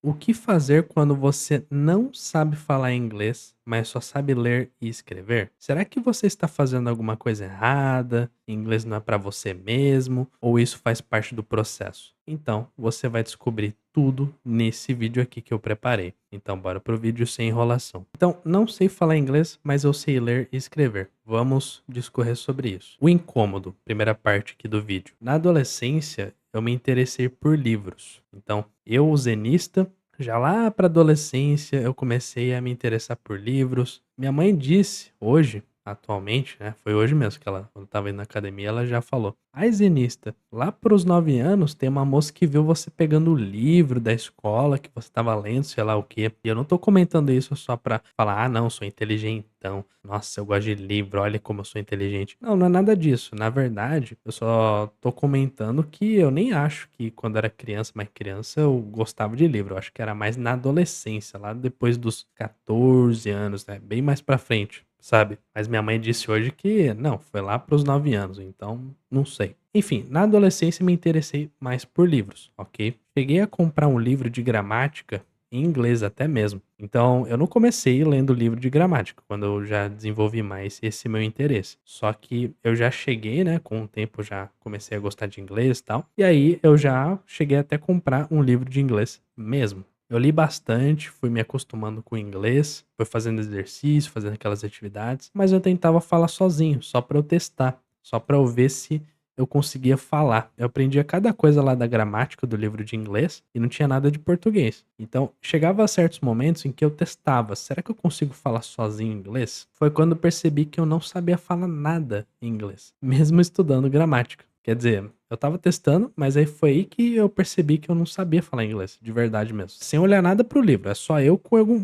O que fazer quando você não sabe falar inglês, mas só sabe ler e escrever? Será que você está fazendo alguma coisa errada? Inglês não é para você mesmo? Ou isso faz parte do processo? Então, você vai descobrir tudo nesse vídeo aqui que eu preparei. Então, bora pro vídeo sem enrolação. Então, não sei falar inglês, mas eu sei ler e escrever. Vamos discorrer sobre isso. O incômodo, primeira parte aqui do vídeo. Na adolescência, eu me interessei por livros. Então, eu, zenista, já lá para adolescência, eu comecei a me interessar por livros. Minha mãe disse hoje, atualmente, né? Foi hoje mesmo que ela, quando estava indo na academia, ela já falou: "Ai, zenista, lá para os 9 anos tem uma moça que viu você pegando o livro da escola que você estava lendo, sei lá o quê". E eu não tô comentando isso só pra falar: "Ah, não, sou inteligentão. Nossa, eu gosto de livro, olha como eu sou inteligente". Não, não é nada disso. Na verdade, eu só tô comentando que eu nem acho que quando era criança, mais criança, eu gostava de livro. Eu acho que era mais na adolescência, lá depois dos 14 anos, né? Bem mais pra frente, sabe? Mas minha mãe disse hoje que não, foi lá pros 9 anos, então não sei. Enfim, na adolescência me interessei mais por livros, ok? Cheguei a comprar um livro de gramática em inglês até mesmo. Então, eu não comecei lendo livro de gramática, quando eu já desenvolvi mais esse meu interesse. Só que eu já cheguei, né, com o tempo já comecei a gostar de inglês e tal. E aí eu já cheguei até comprar um livro de inglês mesmo. Eu li bastante, fui me acostumando com o inglês, fui fazendo exercício, fazendo aquelas atividades, mas eu tentava falar sozinho, só para eu testar, só para eu ver se eu conseguia falar. Eu aprendia cada coisa lá da gramática do livro de inglês e não tinha nada de português. Então, chegava a certos momentos em que eu testava, será que eu consigo falar sozinho inglês? Foi quando eu percebi que eu não sabia falar nada em inglês, mesmo estudando gramática. Quer dizer, eu estava testando, mas aí foi aí que eu percebi que eu não sabia falar inglês, de verdade mesmo. Sem olhar nada pro livro, é só eu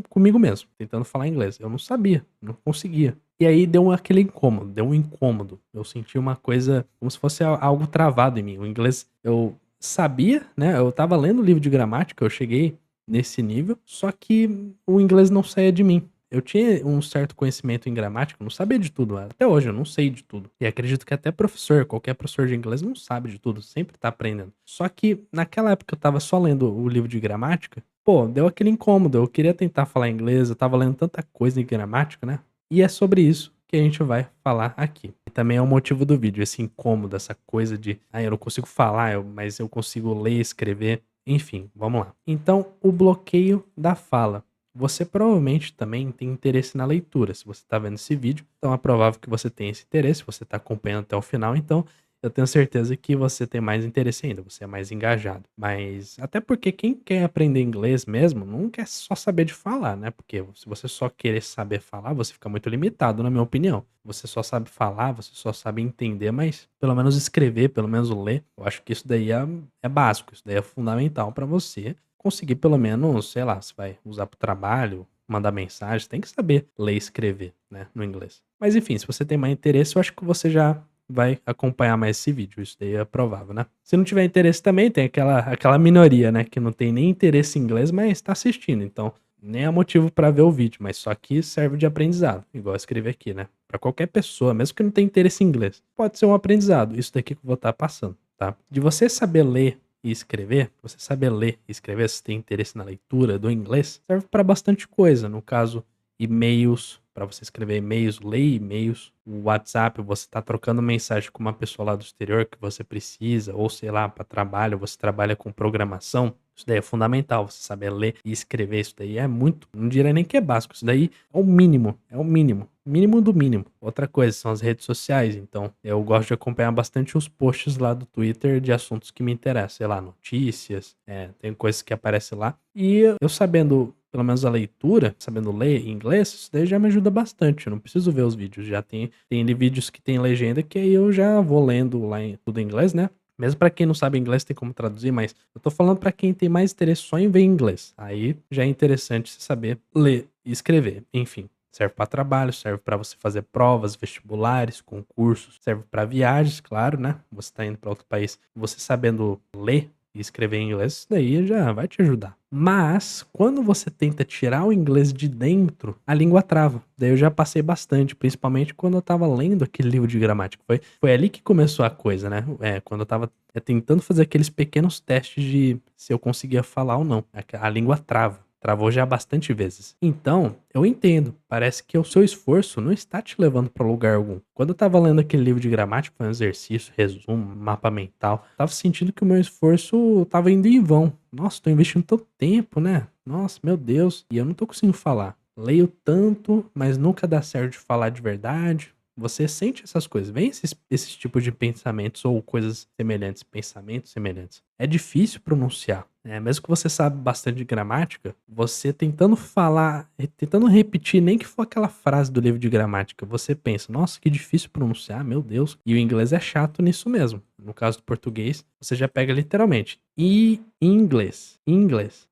comigo mesmo, tentando falar inglês. Eu não sabia, não conseguia. E aí deu aquele incômodo, deu um incômodo. Eu senti uma coisa como se fosse algo travado em mim. O inglês eu sabia, né? Eu estava lendo livro de gramática, eu cheguei nesse nível, só que o inglês não saía de mim. Eu tinha um certo conhecimento em gramática, eu não sabia de tudo. Até hoje eu não sei de tudo. E acredito que até professor, qualquer professor de inglês não sabe de tudo, sempre tá aprendendo. Só que naquela época eu estava só lendo o livro de gramática, pô, deu aquele incômodo. Eu queria tentar falar inglês, eu estava lendo tanta coisa em gramática, né? E é sobre isso que a gente vai falar aqui. E também é o motivo do vídeo, esse incômodo, essa coisa de, ah, eu não consigo falar, mas eu consigo ler, escrever, enfim, vamos lá. Então, o bloqueio da fala. Você provavelmente também tem interesse na leitura, se você está vendo esse vídeo, então é provável que você tenha esse interesse, você está acompanhando até o final, então eu tenho certeza que você tem mais interesse ainda, você é mais engajado. Mas até porque quem quer aprender inglês mesmo não quer só saber de falar, né? Porque se você só querer saber falar, você fica muito limitado, na minha opinião. Você só sabe falar, você só sabe entender, mas pelo menos escrever, pelo menos ler, eu acho que isso daí é básico, isso daí é fundamental para você conseguir pelo menos, sei lá, você vai usar para o trabalho, mandar mensagem, tem que saber ler e escrever, né, no inglês. Mas enfim, se você tem mais interesse, eu acho que você já vai acompanhar mais esse vídeo, isso daí é provável, né. Se não tiver interesse também, tem aquela minoria, né, que não tem nem interesse em inglês, mas está assistindo, então nem é motivo para ver o vídeo, mas só que serve de aprendizado, igual eu escrevi aqui, né, para qualquer pessoa, mesmo que não tenha interesse em inglês, pode ser um aprendizado, isso daqui que eu vou estar passando, tá. De você saber ler e escrever, você saber ler e escrever, se tem interesse na leitura do inglês, serve para bastante coisa. No caso, e-mails, para você escrever e-mails, ler e-mails, o WhatsApp, você tá trocando mensagem com uma pessoa lá do exterior que você precisa, ou sei lá, para trabalho, você trabalha com programação. Isso daí é fundamental, você saber ler e escrever. Isso daí é muito, não diria nem que é básico, isso daí é o mínimo, é o mínimo. Mínimo do mínimo. Outra coisa são as redes sociais, então eu gosto de acompanhar bastante os posts lá do Twitter de assuntos que me interessam, sei lá, notícias, tem coisas que aparecem lá. E eu sabendo pelo menos a leitura, sabendo ler em inglês, isso daí já me ajuda bastante. Eu não preciso ver os vídeos, já tem ali vídeos que tem legenda que aí eu já vou lendo lá em tudo em inglês, né? Mesmo pra quem não sabe inglês tem como traduzir, mas eu tô falando pra quem tem mais interesse só em ver inglês. Aí já é interessante você saber ler e escrever, enfim. Serve para trabalho, serve para você fazer provas, vestibulares, concursos, serve para viagens, claro, né? Você está indo para outro país, você sabendo ler e escrever em inglês, isso daí já vai te ajudar. Mas, quando você tenta tirar o inglês de dentro, a língua trava. Daí eu já passei bastante, principalmente quando eu estava lendo aquele livro de gramática. Foi ali que começou a coisa, né? Quando eu estava tentando fazer aqueles pequenos testes de se eu conseguia falar ou não. A língua trava. Travou já bastante vezes. Então, eu entendo. Parece que o seu esforço não está te levando para lugar algum. Quando eu estava lendo aquele livro de gramática, foi um exercício, resumo, mapa mental, tava sentindo que o meu esforço estava indo em vão. Nossa, tô investindo tanto tempo, né? Nossa, meu Deus. E eu não tô conseguindo falar. Leio tanto, mas nunca dá certo de falar de verdade. Você sente essas coisas, vem esses tipos de pensamentos ou coisas semelhantes, pensamentos semelhantes. É difícil pronunciar, né? Mesmo que você sabe bastante de gramática, você tentando falar, tentando repetir, nem que for aquela frase do livro de gramática, você pensa, nossa, que difícil pronunciar, meu Deus. E o inglês é chato nisso mesmo. No caso do português, você já pega literalmente. E em inglês.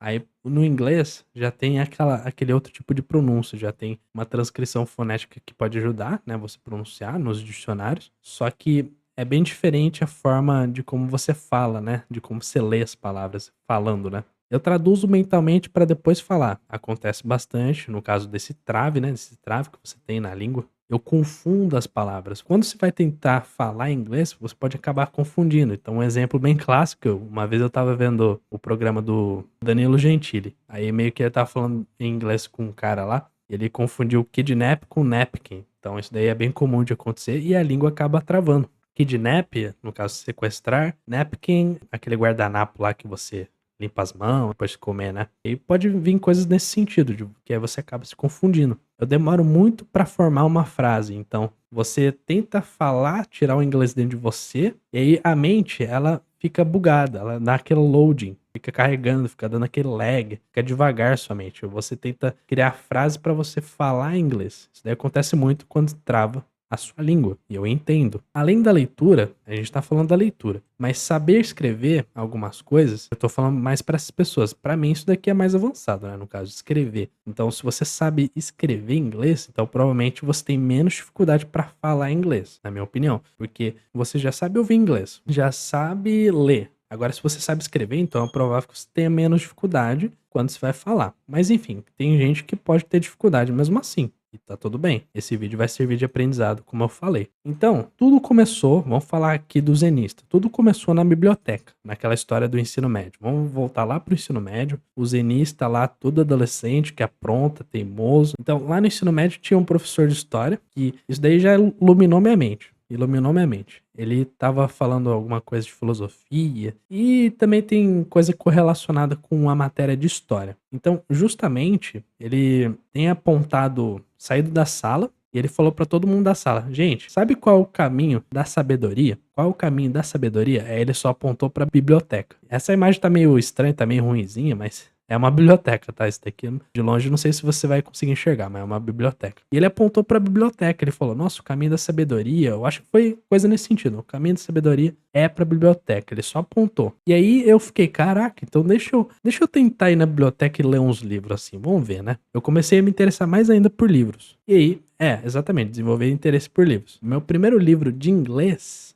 Aí no inglês já tem aquele outro tipo de pronúncia, já tem uma transcrição fonética que pode ajudar, né, você pronunciar nos dicionários. Só que é bem diferente a forma de como você fala, né, de como você lê as palavras falando, né. Eu traduzo mentalmente para depois falar. Acontece bastante no caso desse trave, né, desse trave que você tem na língua. Eu confundo as palavras. Quando você vai tentar falar inglês, você pode acabar confundindo. Então, um exemplo bem clássico, uma vez eu estava vendo o programa do Danilo Gentili. Aí meio que ele tava falando em inglês com um cara lá, e ele confundiu kidnap com napkin. Então, isso daí é bem comum de acontecer e a língua acaba travando. Kidnap, no caso sequestrar, napkin, aquele guardanapo lá que você limpa as mãos depois de comer, né? E pode vir coisas nesse sentido, que aí você acaba se confundindo. Eu demoro muito pra formar uma frase, então você tenta falar, tirar o inglês dentro de você, e aí a mente, ela fica bugada, ela dá aquele loading, fica carregando, fica dando aquele lag, fica devagar sua mente. Você tenta criar frase pra você falar inglês. Isso daí acontece muito quando trava a sua língua, e eu entendo. Além da leitura, a gente tá falando da leitura, mas saber escrever algumas coisas, eu tô falando mais para essas pessoas. Para mim isso daqui é mais avançado, né, no caso de escrever. Então, se você sabe escrever inglês, então provavelmente você tem menos dificuldade para falar inglês, na minha opinião, porque você já sabe ouvir inglês, já sabe ler. Agora, se você sabe escrever, então é provável que você tenha menos dificuldade quando você vai falar. Mas enfim, tem gente que pode ter dificuldade mesmo assim. E tá tudo bem. Esse vídeo vai servir de aprendizado, como eu falei. Então, tudo começou, vamos falar aqui do zenista. Tudo começou na biblioteca, naquela história do ensino médio. Vamos voltar lá pro ensino médio. O zenista lá, todo adolescente, que apronta, teimoso. Então, lá no ensino médio tinha um professor de história, que isso daí já iluminou minha mente. Iluminou minha mente. Ele tava falando alguma coisa de filosofia e também tem coisa correlacionada com a matéria de história. Então, justamente, ele tem apontado, saído da sala, e ele falou pra todo mundo da sala: gente, sabe qual é o caminho da sabedoria? Qual é o caminho da sabedoria? Aí ele só apontou pra biblioteca. Essa imagem tá meio estranha, tá meio ruinzinha, mas é uma biblioteca, tá? Isso daqui, de longe, não sei se você vai conseguir enxergar, mas é uma biblioteca. E ele apontou pra biblioteca, ele falou, nossa, o caminho da sabedoria, eu acho que foi coisa nesse sentido, o caminho da sabedoria é pra biblioteca, ele só apontou. E aí eu fiquei, caraca, então deixa eu tentar ir na biblioteca e ler uns livros assim, vamos ver, né? Eu comecei a me interessar mais ainda por livros. E aí, exatamente, desenvolver interesse por livros. Meu primeiro livro de inglês,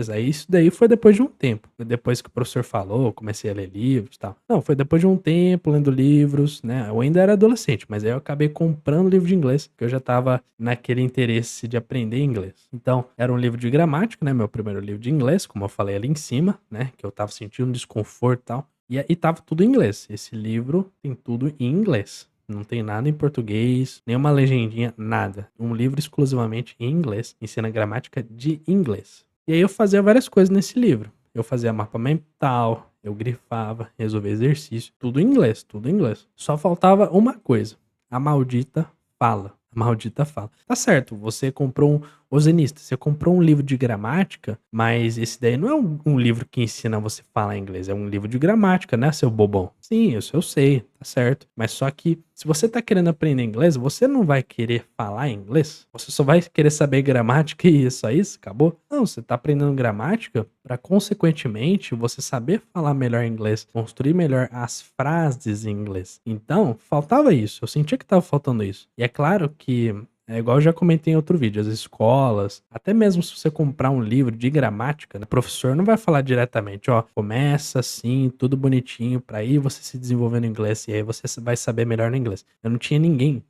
aí isso daí foi depois de um tempo. Depois que o professor falou, eu comecei a ler livros e tal. Não, foi depois de um tempo lendo livros, né? Eu ainda era adolescente, mas aí eu acabei comprando livro de inglês, porque eu já tava naquele interesse de aprender inglês. Então, era um livro de gramática, né? Meu primeiro livro de inglês, como eu falei ali em cima, né? Que eu tava sentindo um desconforto e tal. E tava tudo em inglês. Esse livro tem tudo em inglês. Não tem nada em português, nenhuma legendinha, nada. Um livro exclusivamente em inglês, ensina gramática de inglês. E aí eu fazia várias coisas nesse livro. Eu fazia mapa mental, eu grifava, resolvia exercício, tudo em inglês, tudo em inglês. Só faltava uma coisa, a maldita fala. A maldita fala. Tá certo, você comprou Ô zenista, você comprou um livro de gramática, mas esse daí não é um livro que ensina você a falar inglês, é um livro de gramática, né, seu bobão? Sim, isso eu sei, tá certo. Mas só que, se você tá querendo aprender inglês, você não vai querer falar inglês? Você só vai querer saber gramática e isso, acabou? Não, você tá aprendendo gramática para, consequentemente, você saber falar melhor inglês, construir melhor as frases em inglês. Então, faltava isso, eu sentia que tava faltando isso. E é claro que É igual eu já comentei em outro vídeo, as escolas, até mesmo se você comprar um livro de gramática, né, o professor não vai falar diretamente, ó, começa assim, tudo bonitinho, pra aí você se desenvolver no inglês, e aí você vai saber melhor no inglês. Eu não tinha ninguém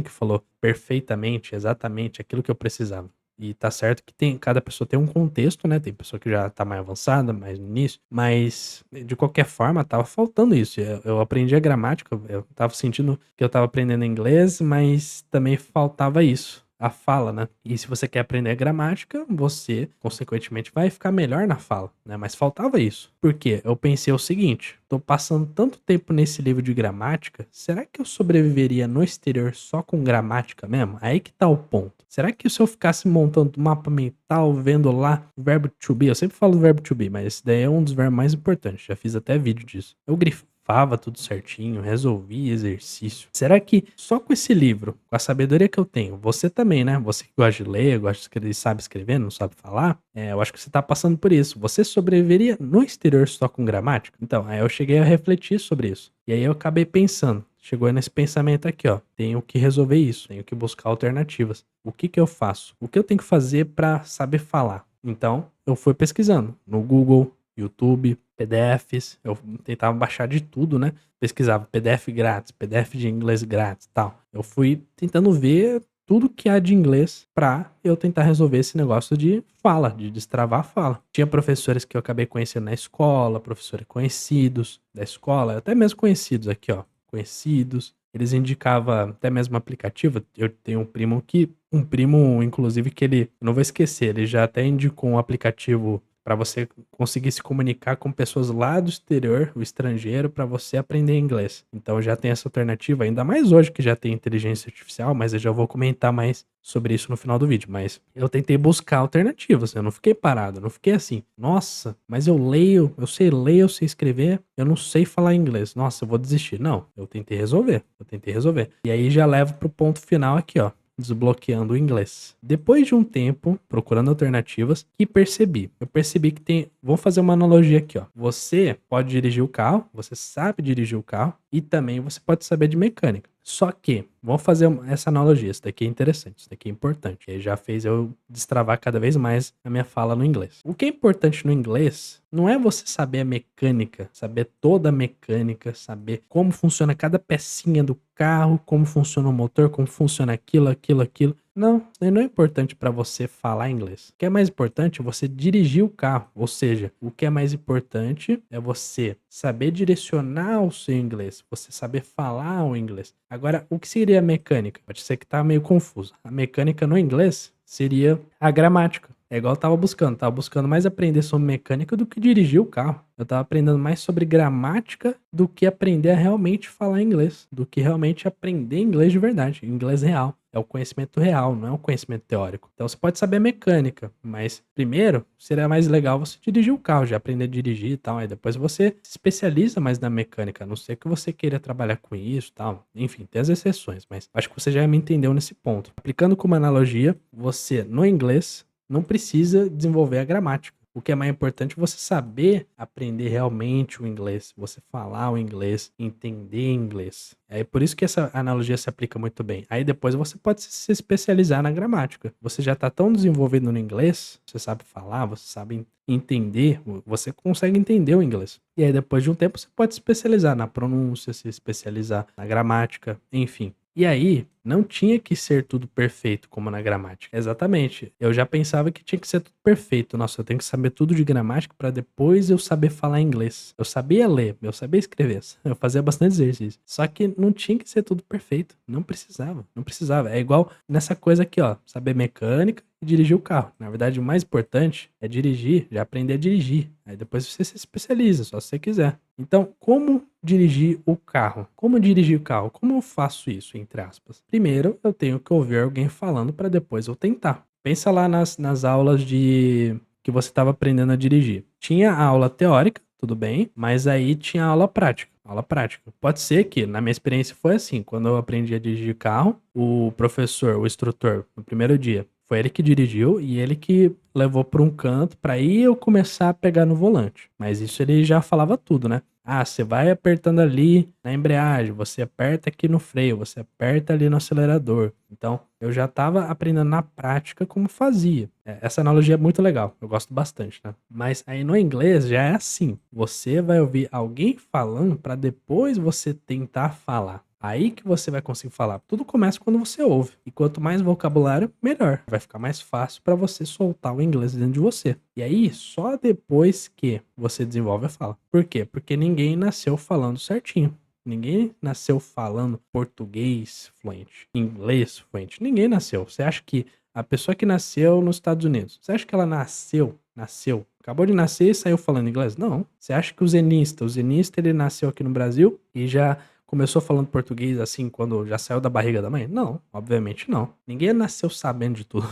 que falou perfeitamente, exatamente aquilo que eu precisava. E tá certo que cada pessoa tem um contexto, né? Tem pessoa que já tá mais avançada, mais no início, mas de qualquer forma tava faltando isso. Eu aprendi a gramática, eu tava sentindo que eu tava aprendendo inglês, mas também faltava isso. A fala, né? E se você quer aprender a gramática, você, consequentemente, vai ficar melhor na fala, né? Mas faltava isso. Por quê? Eu pensei o seguinte: tô passando tanto tempo nesse livro de gramática, será que eu sobreviveria no exterior só com gramática mesmo? Aí que tá o ponto. Será que se eu ficasse montando mapa mental, vendo lá o verbo to be, eu sempre falo do verbo to be, mas esse daí é um dos verbos mais importantes, já fiz até vídeo disso. Eu grifava tudo certinho, resolvia exercício. Será que só com esse livro, com a sabedoria que eu tenho, você também, né? Você que gosta de ler, gosta de escrever, sabe escrever, não sabe falar, eu acho que você tá passando por isso. Você sobreviveria no exterior só com gramática? Então, aí eu cheguei a refletir sobre isso. E aí eu acabei pensando, chegou nesse pensamento aqui, ó, tenho que resolver isso, tenho que buscar alternativas. O que que eu faço? O que eu tenho que fazer para saber falar? Então, eu fui pesquisando no Google, YouTube, PDFs, eu tentava baixar de tudo, né? Pesquisava PDF grátis, PDF de inglês grátis, tal. Eu fui tentando ver tudo que há de inglês pra eu tentar resolver esse negócio de fala, de destravar a fala. Tinha professores que eu acabei conhecendo na escola, professores conhecidos da escola, até mesmo conhecidos aqui, ó, conhecidos. Eles indicavam até mesmo aplicativo. Eu tenho um primo, inclusive, que ele, eu não vou esquecer, ele já até indicou um aplicativo para você conseguir se comunicar com pessoas lá do exterior, o estrangeiro, para você aprender inglês. Então já tem essa alternativa, ainda mais hoje que já tem inteligência artificial, mas eu já vou comentar mais sobre isso no final do vídeo. Mas eu tentei buscar alternativas, eu não fiquei parado, eu não fiquei assim, nossa, mas eu leio, eu sei ler, eu sei escrever, eu não sei falar inglês, nossa, eu vou desistir. Não, eu tentei resolver. E aí já levo pro ponto final aqui, ó, desbloqueando o inglês. Depois de um tempo procurando alternativas, eu percebi que tem, vamos fazer uma analogia aqui, ó. Você pode dirigir o carro, você sabe dirigir o carro e também você pode saber de mecânica. Só que, vamos fazer essa analogia, isso daqui é interessante, isso daqui é importante. E aí já fez eu destravar cada vez mais a minha fala no inglês. O que é importante no inglês não é você saber a mecânica, saber toda a mecânica, saber como funciona cada pecinha do carro, como funciona o motor, como funciona aquilo. Não, isso aí não é importante para você falar inglês. O que é mais importante é você dirigir o carro. Ou seja, o que é mais importante é você saber direcionar o seu inglês, você saber falar o inglês. Agora, o que seria a mecânica? Pode ser que tá meio confuso. A mecânica no inglês seria a gramática. É igual eu tava buscando mais aprender sobre mecânica do que dirigir o carro. Eu tava aprendendo mais sobre gramática do que aprender a realmente falar inglês, do que realmente aprender inglês de verdade, inglês real. É o conhecimento real, não é um conhecimento teórico. Então você pode saber mecânica, mas primeiro seria mais legal você dirigir o carro, já aprender a dirigir e tal. Aí depois você se especializa mais na mecânica, a não ser que você queira trabalhar com isso e tal. Enfim, tem as exceções, mas acho que você já me entendeu nesse ponto. Aplicando como analogia, você no inglês não precisa desenvolver a gramática. O que é mais importante é você saber aprender realmente o inglês, você falar o inglês, entender inglês. É por isso que essa analogia se aplica muito bem. Aí depois você pode se especializar na gramática. Você já está tão desenvolvido no inglês, você sabe falar, você sabe entender, você consegue entender o inglês. E aí depois de um tempo você pode se especializar na pronúncia, se especializar na gramática, enfim. E aí, não tinha que ser tudo perfeito como na gramática. Exatamente. Eu já pensava que tinha que ser tudo perfeito. Nossa, eu tenho que saber tudo de gramática para depois eu saber falar inglês. Eu sabia ler, eu sabia escrever. Eu fazia bastante exercício. Só que não tinha que ser tudo perfeito. Não precisava. Não precisava. É igual nessa coisa aqui, ó. Saber mecânica e dirigir o carro. Na verdade, o mais importante é dirigir, já aprender a dirigir. Aí depois você se especializa, só se você quiser. Então, como dirigir o carro? Como dirigir o carro? Como eu faço isso, entre aspas? Primeiro, eu tenho que ouvir alguém falando para depois eu tentar. Pensa lá nas aulas de que você estava aprendendo a dirigir. Tinha a aula teórica, tudo bem, mas aí tinha a aula prática. Aula prática. Pode ser que, na minha experiência, foi assim. Quando eu aprendi a dirigir carro, o professor, o instrutor, no primeiro dia, foi ele que dirigiu e ele que levou para um canto para aí eu começar a pegar no volante. Mas isso ele já falava tudo, né? Ah, você vai apertando ali na embreagem, você aperta aqui no freio, você aperta ali no acelerador. Então, eu já estava aprendendo na prática como fazia. Essa analogia é muito legal, eu gosto bastante, né? Mas aí no inglês já é assim, você vai ouvir alguém falando para depois você tentar falar. Aí que você vai conseguir falar. Tudo começa quando você ouve. E quanto mais vocabulário, melhor. Vai ficar mais fácil para você soltar o inglês dentro de você. E aí, só depois que você desenvolve a fala. Por quê? Porque ninguém nasceu falando certinho. Ninguém nasceu falando português fluente, inglês fluente. Ninguém nasceu. Você acha que a pessoa que nasceu nos Estados Unidos, você acha que ela nasceu, acabou de nascer e saiu falando inglês? Não. Você acha que o zenista ele nasceu aqui no Brasil e já começou falando português assim quando já saiu da barriga da mãe? Não, obviamente não. Ninguém nasceu sabendo de tudo.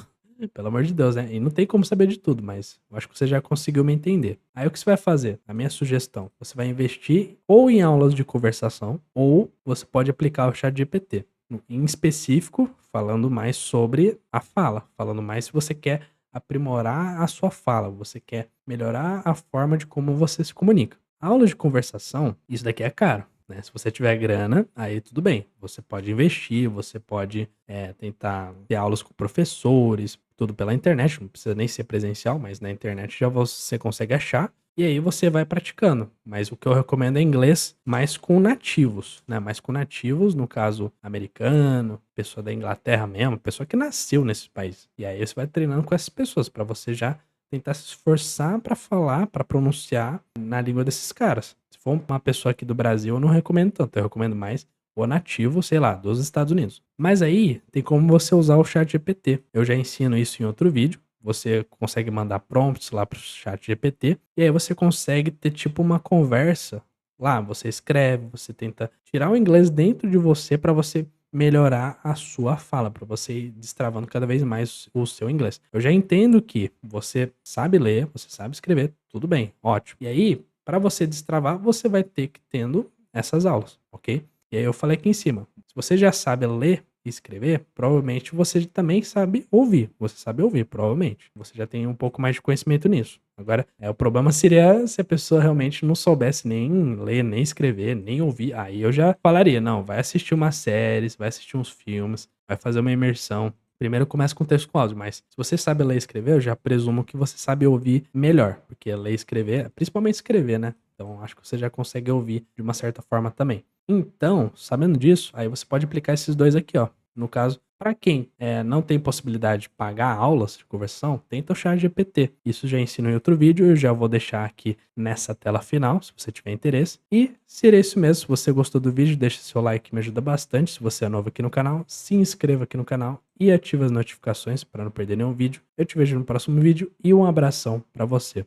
Pelo amor de Deus, né? E não tem como saber de tudo, mas eu acho que você já conseguiu me entender. Aí o que você vai fazer? A minha sugestão, você vai investir ou em aulas de conversação, ou você pode aplicar o ChatGPT. Em específico, falando mais sobre a fala, falando mais se você quer aprimorar a sua fala, você quer melhorar a forma de como você se comunica. Aula de conversação, isso daqui é caro. Né? Se você tiver grana, aí tudo bem. Você pode investir, você pode tentar ter aulas com professores, tudo pela internet, não precisa nem ser presencial, mas na internet já você consegue achar. E aí você vai praticando. Mas o que eu recomendo é inglês mais com nativos, né? Mais com nativos, no caso americano, pessoa da Inglaterra mesmo, pessoa que nasceu nesse país. E aí você vai treinando com essas pessoas para você já tentar se esforçar para falar, para pronunciar na língua desses caras. Se for uma pessoa aqui do Brasil, eu não recomendo tanto, eu recomendo mais o nativo, sei lá, dos Estados Unidos. Mas aí tem como você usar o chat GPT. Eu já ensino isso em outro vídeo. Você consegue mandar prompts lá pro chat GPT e aí você consegue ter tipo uma conversa lá. Você escreve, você tenta tirar o inglês dentro de você para você melhorar a sua fala, para você ir destravando cada vez mais o seu inglês. Eu já entendo que você sabe ler, você sabe escrever, tudo bem, ótimo. E aí, para você destravar, você vai ter que tendo essas aulas, ok? E aí eu falei aqui em cima, se você já sabe ler e escrever, provavelmente você também sabe ouvir. Você sabe ouvir, provavelmente. Você já tem um pouco mais de conhecimento nisso. Agora, o problema seria se a pessoa realmente não soubesse nem ler, nem escrever, nem ouvir. Aí eu já falaria, não, vai assistir umas séries, vai assistir uns filmes, vai fazer uma imersão. Primeiro começa com texto com áudio, mas se você sabe ler e escrever, eu já presumo que você sabe ouvir melhor, porque ler e escrever, principalmente escrever, né? Então acho que você já consegue ouvir de uma certa forma também. Então, sabendo disso, aí você pode aplicar esses dois aqui, ó. No caso, para quem não tem possibilidade de pagar aulas de conversão, tenta o ChatGPT. Isso já ensino em outro vídeo, eu já vou deixar aqui nessa tela final, se você tiver interesse. E seria isso mesmo, se você gostou do vídeo, deixa seu like, me ajuda bastante. Se você é novo aqui no canal, se inscreva aqui no canal e ative as notificações para não perder nenhum vídeo. Eu te vejo no próximo vídeo e um abração para você.